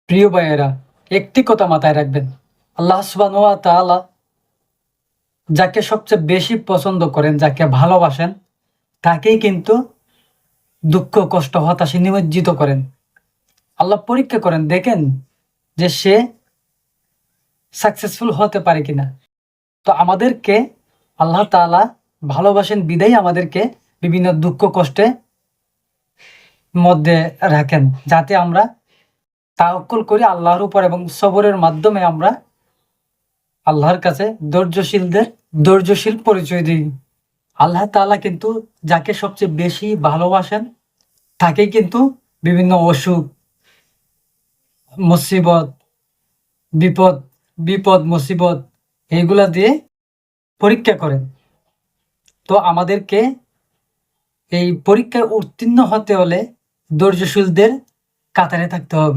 প্রিয় ভাইয়েরা, একটি কথা মাথায় রাখবেন, আল্লাহ সুবহানাহু ওয়া তাআলা যাকে সবচেয়ে বেশি পছন্দ করেন, যাকে ভালোবাসেন, তাকেই কিন্তু দুঃখ, কষ্ট, হতাশা নিমজ্জিত করেন। আল্লাহ পরীক্ষা করেন, দেখেন যে সে সাকসেসফুল হতে পারে কিনা। তো আমাদেরকে আল্লাহ তাআলা ভালোবাসেন বিধায় আমাদেরকে বিভিন্ন দুঃখ কষ্টে মধ্যে রাখেন, যাতে আমরা তাওয়াক্কুল করি আল্লাহর উপর এবং সবরের মাধ্যমে আমরা আল্লাহর কাছে ধৈর্যশীল পরিচয় দিই। আল্লাহ তাআলা কিন্তু যাকে সবচেয়ে বেশি ভালোবাসেন, তাকেই কিন্তু বিভিন্ন অসুখ, মুসিবত, বিপদ বিপদ মুসিবত এইগুলা দিয়ে পরীক্ষা করেন। তো আমাদেরকে এই পরীক্ষায় উত্তীর্ণ হতে হলে ধৈর্যশীলদের কাতারে থাকতে হবে।